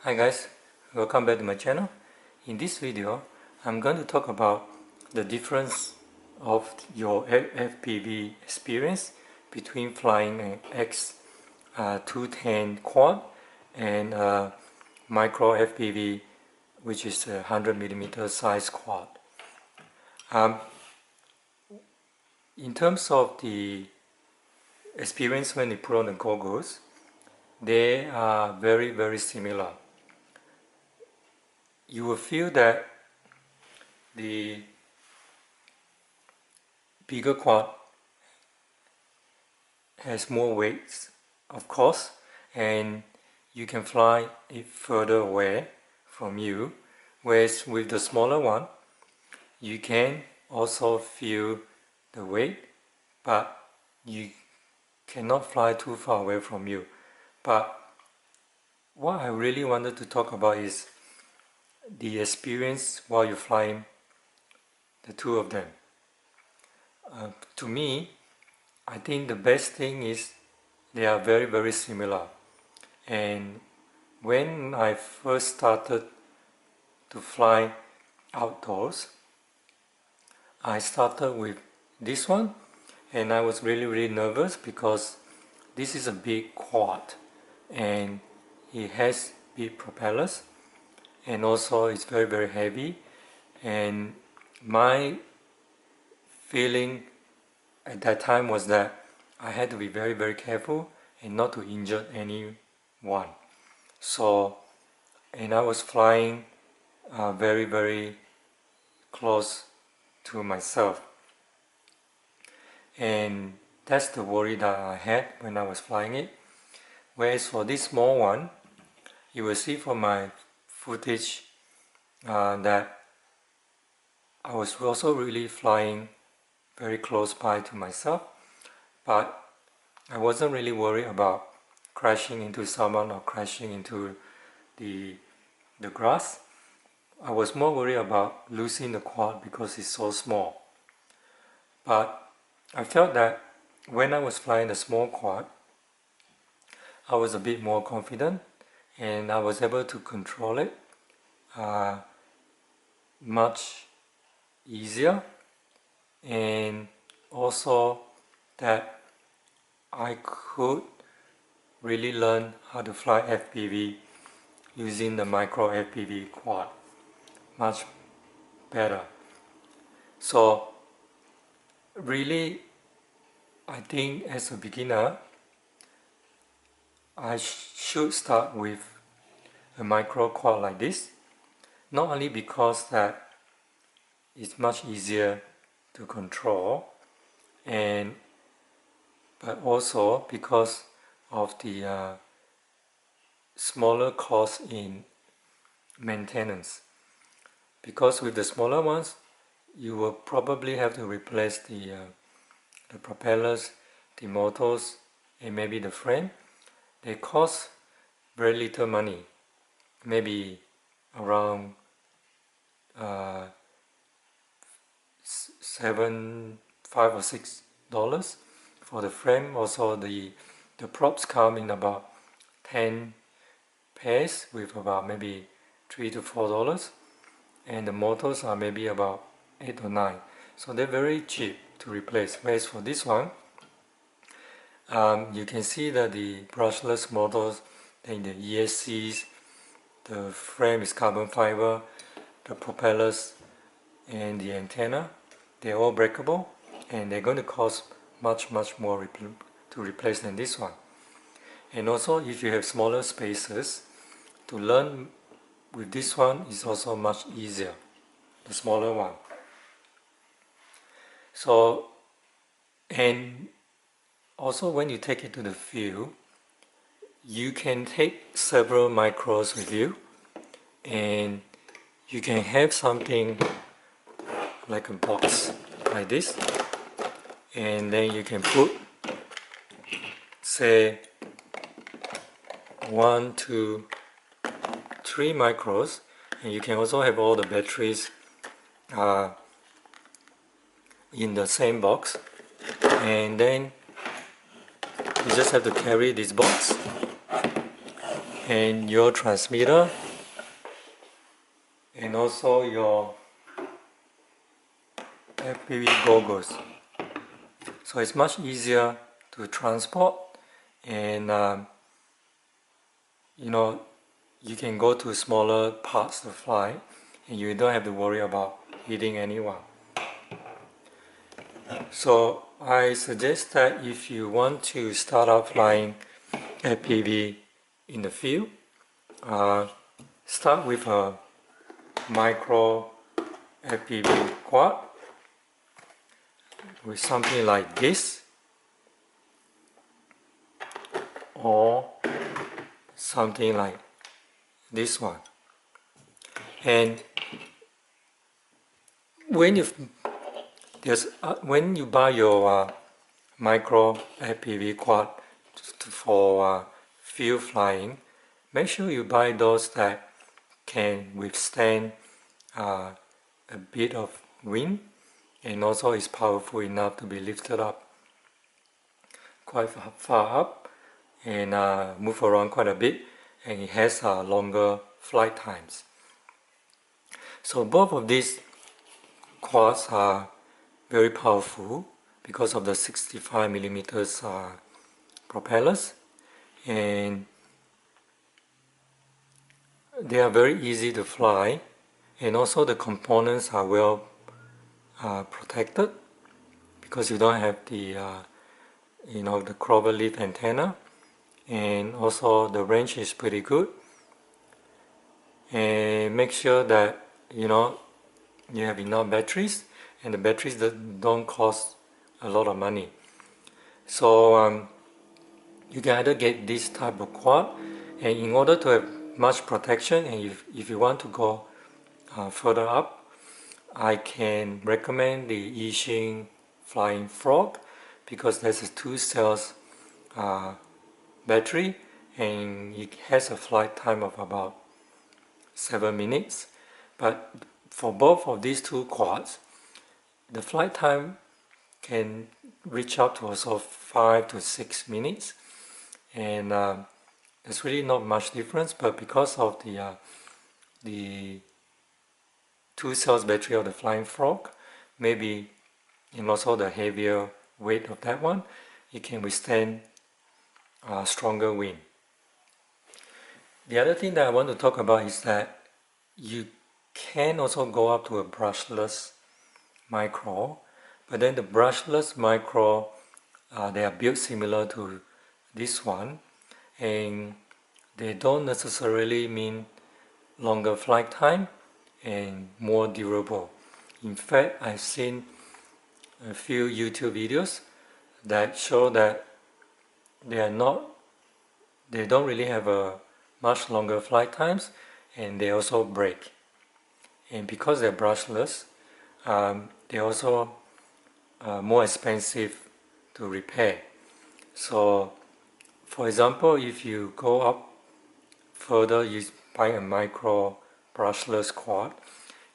Hi guys, welcome back to my channel. In this video, I'm going to talk about the difference of your FPV experience between flying an X210 quad and micro FPV, which is a 100mm size quad. In terms of the experience when you put on the goggles, they are very similar. You will feel that the bigger quad has more weight, of course, and you can fly it further away from you, whereas with the smaller one, you can also feel the weight, but you cannot fly too far away from you. But what I really wanted to talk about is the experience while you're flying the two of them. To me, I think the best thing is they are very similar. And when I first started to fly outdoors, I started with this one, and I was really nervous because this is a big quad and it has big propellers, and also it's very heavy, and my feeling at that time was that I had to be very careful and not to injure anyone. So, and I was flying very close to myself, and that's the worry that I had when I was flying it. Whereas for this small one, you will see from my footage that I was also really flying very close by to myself, but I wasn't really worried about crashing into someone or crashing into the grass. I was more worried about losing the quad because it's so small. But I felt that when I was flying the small quad, I was a bit more confident and I was able to control it much easier, and also that I could really learn how to fly FPV using the micro FPV quad much better. So really, I think as a beginner, I should start with a micro quad like this, not only because that it's much easier to control, but also because of the smaller cost in maintenance. Because with the smaller ones, you will probably have to replace the propellers, the motors, and maybe the frame. They cost very little money, maybe around $5 or $6 for the frame. Also the props come in about 10 pairs with about maybe $3 to $4, and the motors are maybe about 8 or 9. So they're very cheap to replace. Whereas for this one, you can see that the brushless motors and the ESCs, the frame is carbon fiber, the propellers and the antenna, they're all breakable, and they're going to cost much more to replace than this one. And also, if you have smaller spaces, to learn with this one is also much easier, the smaller one. So, and also when you take it to the field, you can take several micros with you, and you can have something like a box like this, and then you can put, say, 1, 2, 3 micros, and you can also have all the batteries in the same box, and then you just have to carry this box and your transmitter, and also your FPV goggles. So it's much easier to transport, and you can go to smaller parts to fly, and you don't have to worry about hitting anyone. So I suggest that if you want to start out flying FPV in the field, start with a micro FPV quad with something like this, or something like this one. And when you buy your micro FPV quad for field flying, make sure you buy those that can withstand a bit of wind, and also is powerful enough to be lifted up quite far up and move around quite a bit, and it has longer flight times. So both of these quads are very powerful because of the 65mm propellers, and they are very easy to fly, and also the components are well protected because you don't have the the clover leaf antenna, and also the range is pretty good. And make sure that you have enough batteries, and the batteries that don't cost a lot of money. So you can either get this type of quad, and in order to have much protection, and if you want to go further up, I can recommend the Eachine Flyingforg, because there's a 2 cells battery, and it has a flight time of about 7 minutes. But for both of these two quads, the flight time can reach up to also 5 to 6 minutes, and there's really not much difference. But because of the 2 cells battery of the Flyingforg, maybe, and also the heavier weight of that one, it can withstand stronger wind. The other thing that I want to talk about is that you can also go up to a brushless micro, but then the brushless micro, they are built similar to this one, and they don't necessarily mean longer flight time and more durable. In fact, I've seen a few YouTube videos that show that they don't really have a much longer flight times, and they also break. And because they're brushless, they're also more expensive to repair. So for example, if you go up further, you buy a micro brushless quad,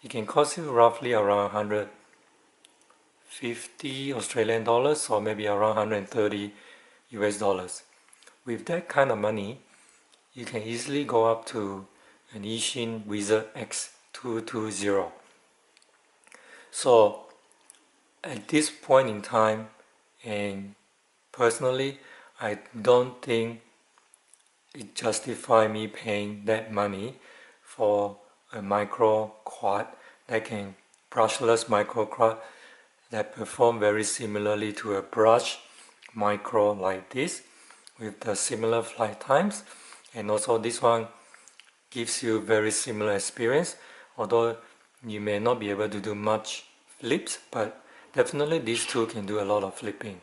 it can cost you roughly around 150 Australian dollars, or maybe around 130 US dollars. With that kind of money, you can easily go up to an Eachine Wizard X220. So at this point in time, and personally, I don't think it justifies me paying that money for a micro quad brushless micro quad that perform very similarly to a brush micro like this, with the similar flight times, and also this one gives you very similar experience, although you may not be able to do much flips, but definitely these two can do a lot of flipping.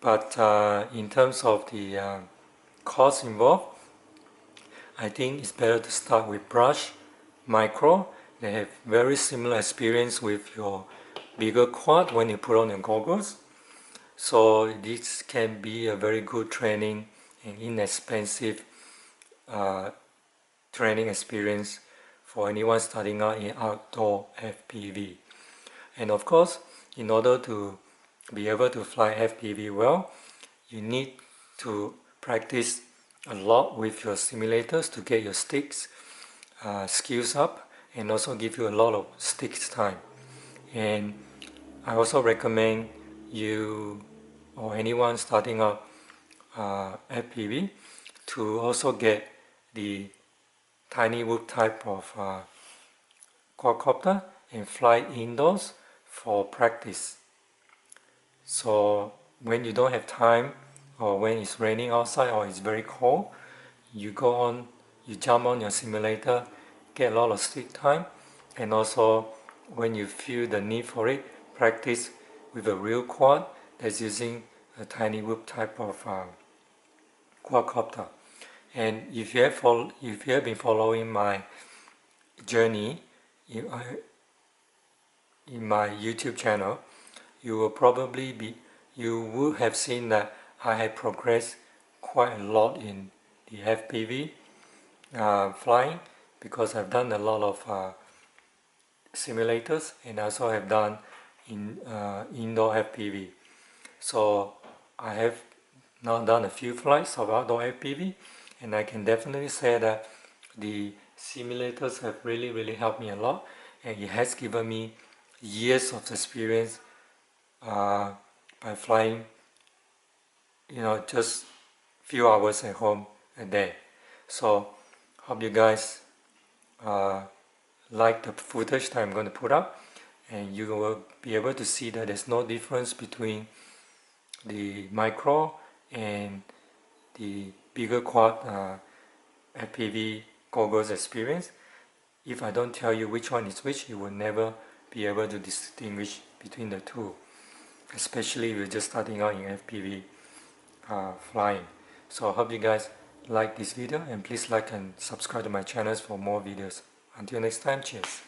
But in terms of the cost involved, I think it's better to start with brush micro. They have very similar experience with your bigger quad when you put on your goggles. So this can be a very good training and inexpensive training experience for anyone starting out in outdoor FPV. And of course, in order to be able to fly FPV well, you need to practice a lot with your simulators to get your sticks skills up, and also give you a lot of sticks time. And I also recommend you or anyone starting up FPV to also get the tiny whoop type of quadcopter and fly indoors for practice. So when you don't have time, or when it's raining outside or it's very cold, you jump on your simulator, get a lot of stick time, and also when you feel the need for it, practice with a real quad that's using a tiny whoop type of quadcopter. And if you have been following my journey in my YouTube channel, you would have seen that I have progressed quite a lot in the FPV flying, because I've done a lot of simulators, and also have done indoor FPV. So I have now done a few flights of outdoor FPV, and I can definitely say that the simulators have really helped me a lot, and it has given me years of experience by flying, just few hours at home a day. So hope you guys like the footage that I'm going to put up, and you will be able to see that there's no difference between the micro and the bigger quad FPV goggles experience. If I don't tell you which one is which, you will never be able to distinguish between the two, especially if you're just starting out in FPV flying. So I hope you guys like this video, and please like and subscribe to my channels for more videos. Until next time, cheers.